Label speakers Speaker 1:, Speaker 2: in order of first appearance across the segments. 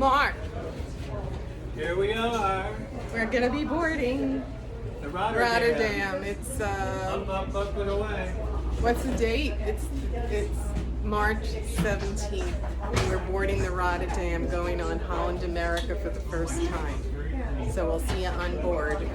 Speaker 1: Mark.
Speaker 2: Here we are.
Speaker 1: We're gonna be boarding
Speaker 2: The
Speaker 1: Rotterdam. It's
Speaker 2: up and away.
Speaker 1: what's the date? It's March 17th. And we're boarding the Rotterdam, going on Holland, America for the first time. So we'll see you on board.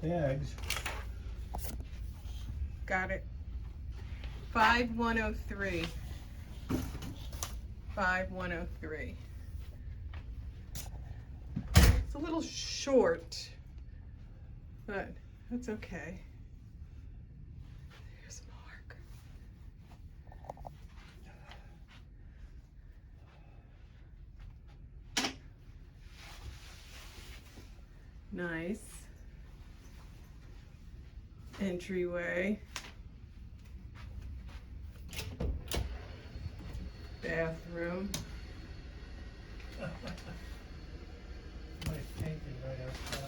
Speaker 2: Bags.
Speaker 1: Got it. 5103. 5103. It's a little short, but that's okay. There's Mark. Nice. Entryway, bathroom.
Speaker 2: Nice painting right outside.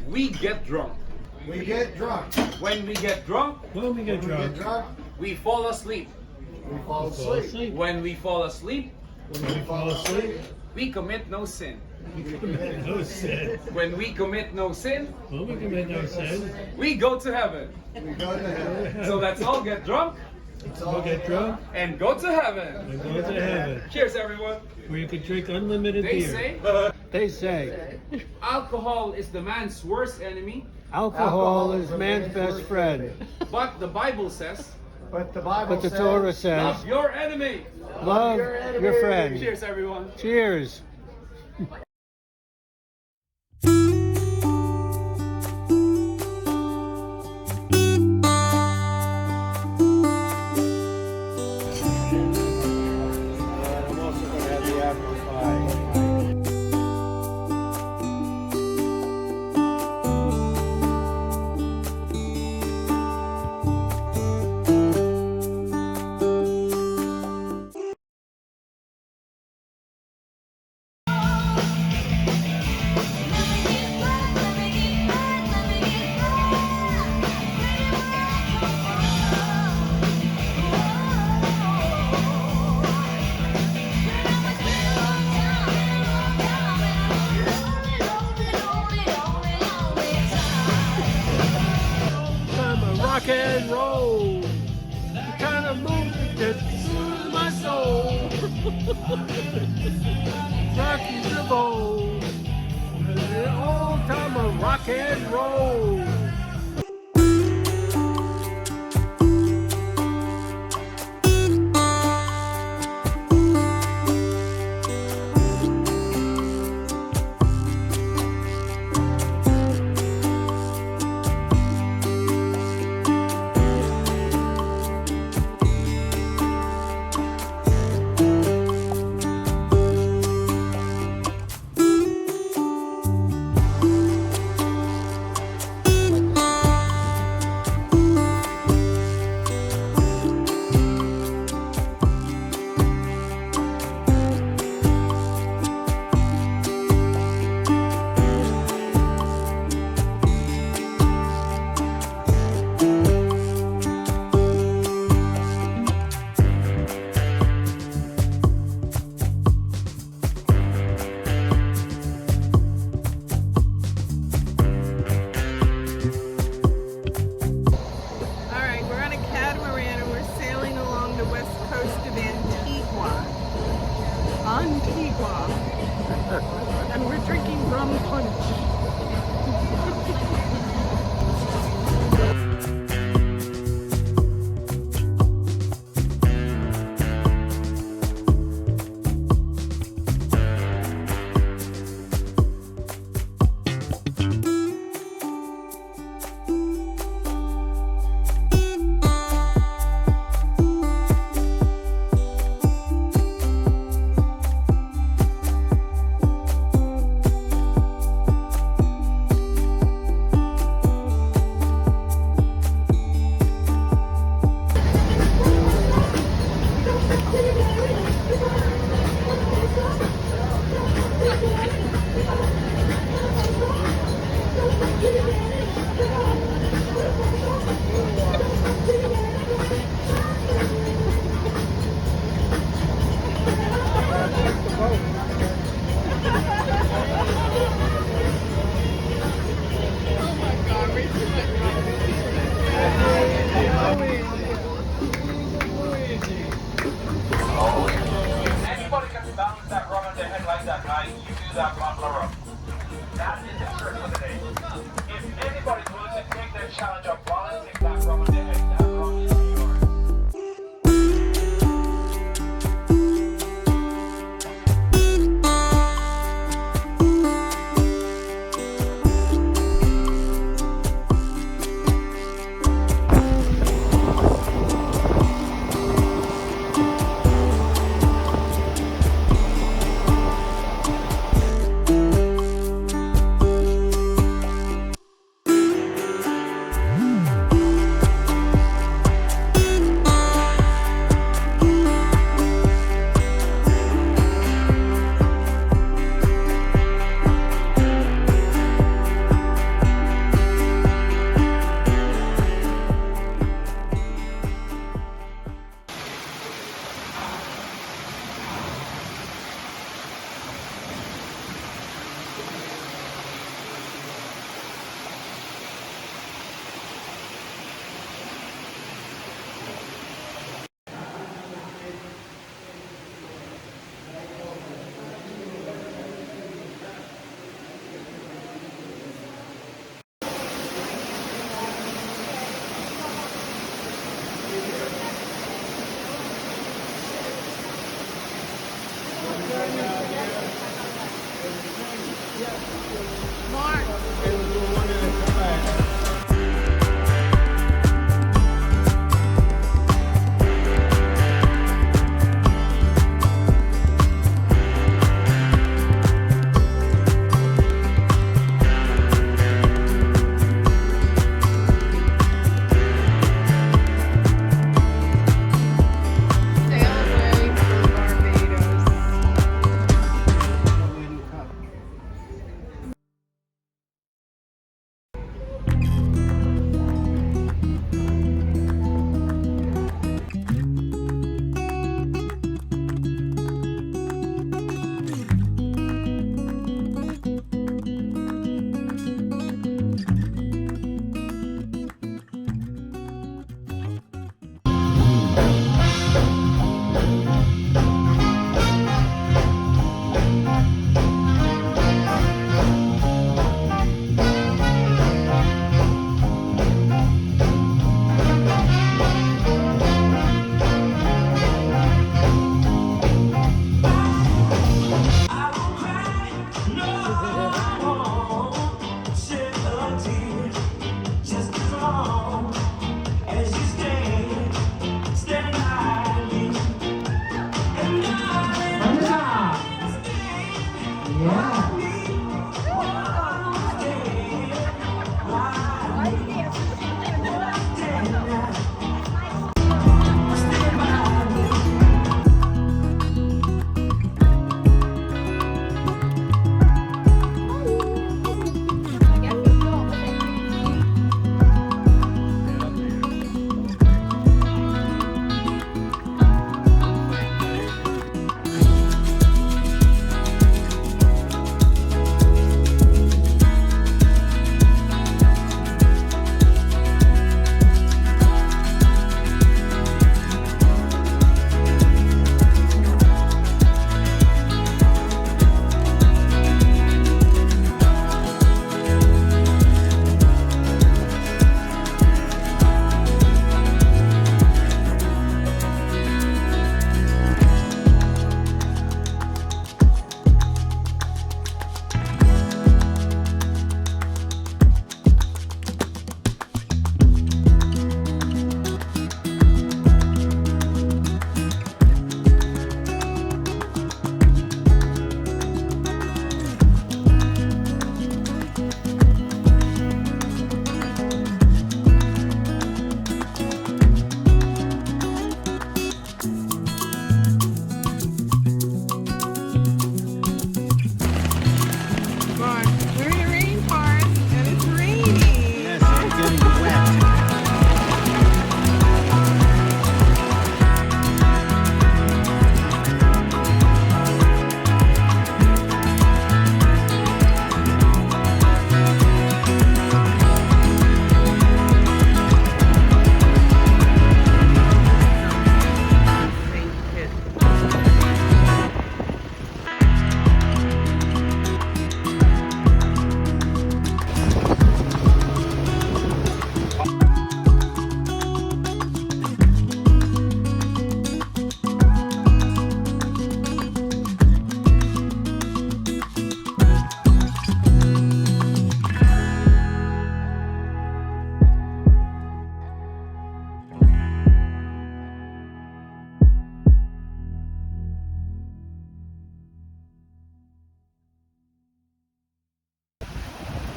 Speaker 3: We get drunk.
Speaker 4: We get drunk.
Speaker 3: When we get drunk,
Speaker 2: When we get drunk,
Speaker 3: we fall asleep.
Speaker 4: We fall asleep.
Speaker 3: When we fall asleep,
Speaker 4: When we fall asleep,
Speaker 3: we commit no sin.
Speaker 2: no sin.
Speaker 3: When we commit no sin,
Speaker 2: When we commit no sin,
Speaker 3: we go to heaven.
Speaker 4: we go to heaven.
Speaker 3: So let's all get drunk
Speaker 2: we'll get drunk
Speaker 3: and go to heaven.
Speaker 2: and go to heaven,
Speaker 3: Cheers, everyone.
Speaker 2: where you can drink unlimited
Speaker 3: They
Speaker 2: beer.
Speaker 3: say
Speaker 2: They say
Speaker 3: alcohol is the man's worst enemy,
Speaker 2: alcohol is man's best friend,
Speaker 3: but the Bible says,
Speaker 4: But the Bible
Speaker 2: but the
Speaker 4: says,
Speaker 2: Torah says,
Speaker 3: love your enemy.
Speaker 2: love your friend.
Speaker 3: Cheers, everyone.
Speaker 2: Cheers. I'm also going to have the apple pie. Rock and roll, the kind of music that soothes my soul. Rocky's the bowl, the old time of rock and roll.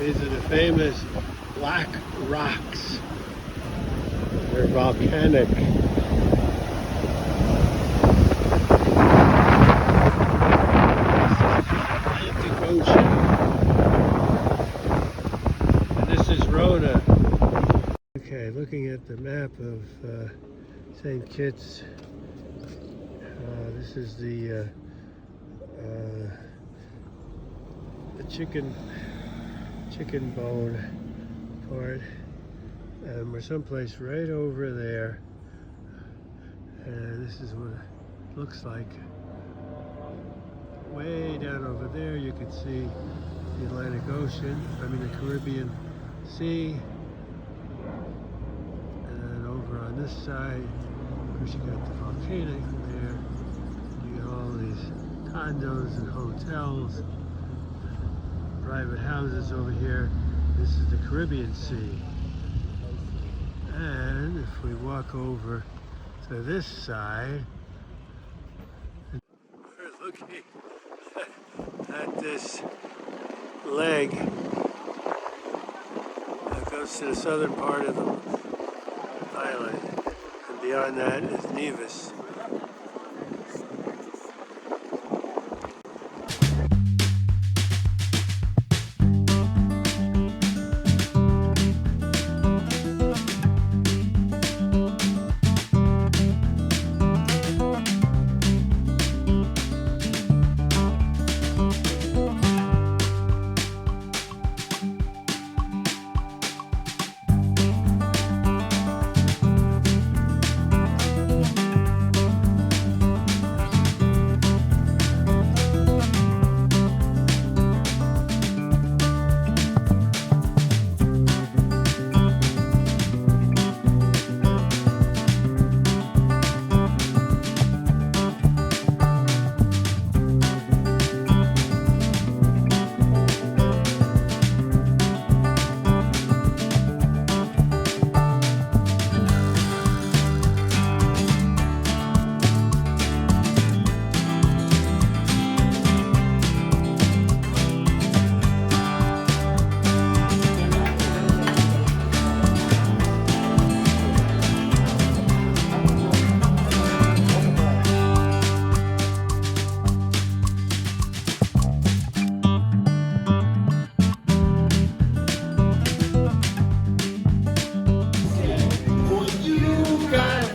Speaker 2: These are the famous black rocks. They're volcanic. Atlantic Ocean. And this is Rhoda. Okay, looking at the map of St. Kitts. This is the chicken bone part, and we're someplace right over there, and this is what it looks like. Way down over there you can see the Atlantic Ocean, the Caribbean Sea, and over on this side, of course, you got the volcanic there. You got all these condos and hotels, private houses over here. This is the Caribbean Sea. And if we walk over to this side, we're looking at this leg that goes to the southern part of the island. And beyond that is Nevis.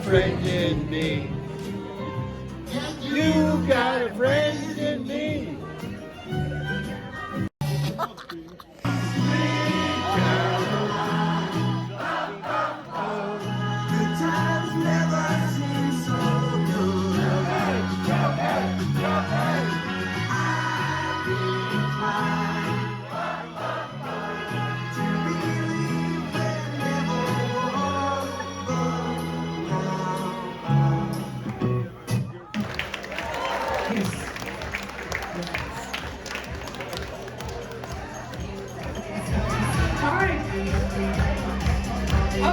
Speaker 2: Friend in me. You got a friend in me.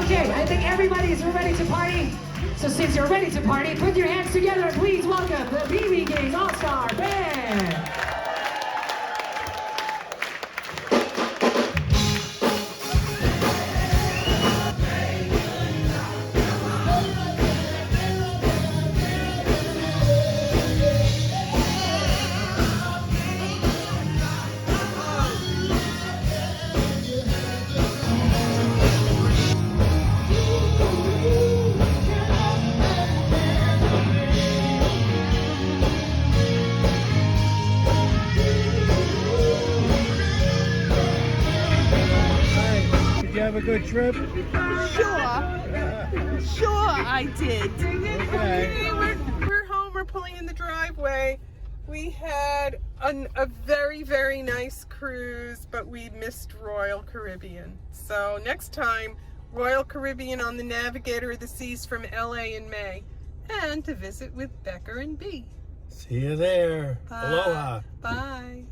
Speaker 5: Okay, I think everybody's ready to party. So since you're ready to party, put your hands together and please welcome the BB King All-Star Band.
Speaker 2: Have a good trip?
Speaker 1: Sure I did.
Speaker 2: Okay.
Speaker 1: We're home, we're pulling in the driveway. We had a very, very nice cruise, but we missed Royal Caribbean. So next time, Royal Caribbean on the Navigator of the Seas from LA in May. And to visit with Becker and B.
Speaker 2: See you there.
Speaker 1: Bye.
Speaker 2: Aloha.
Speaker 1: Bye.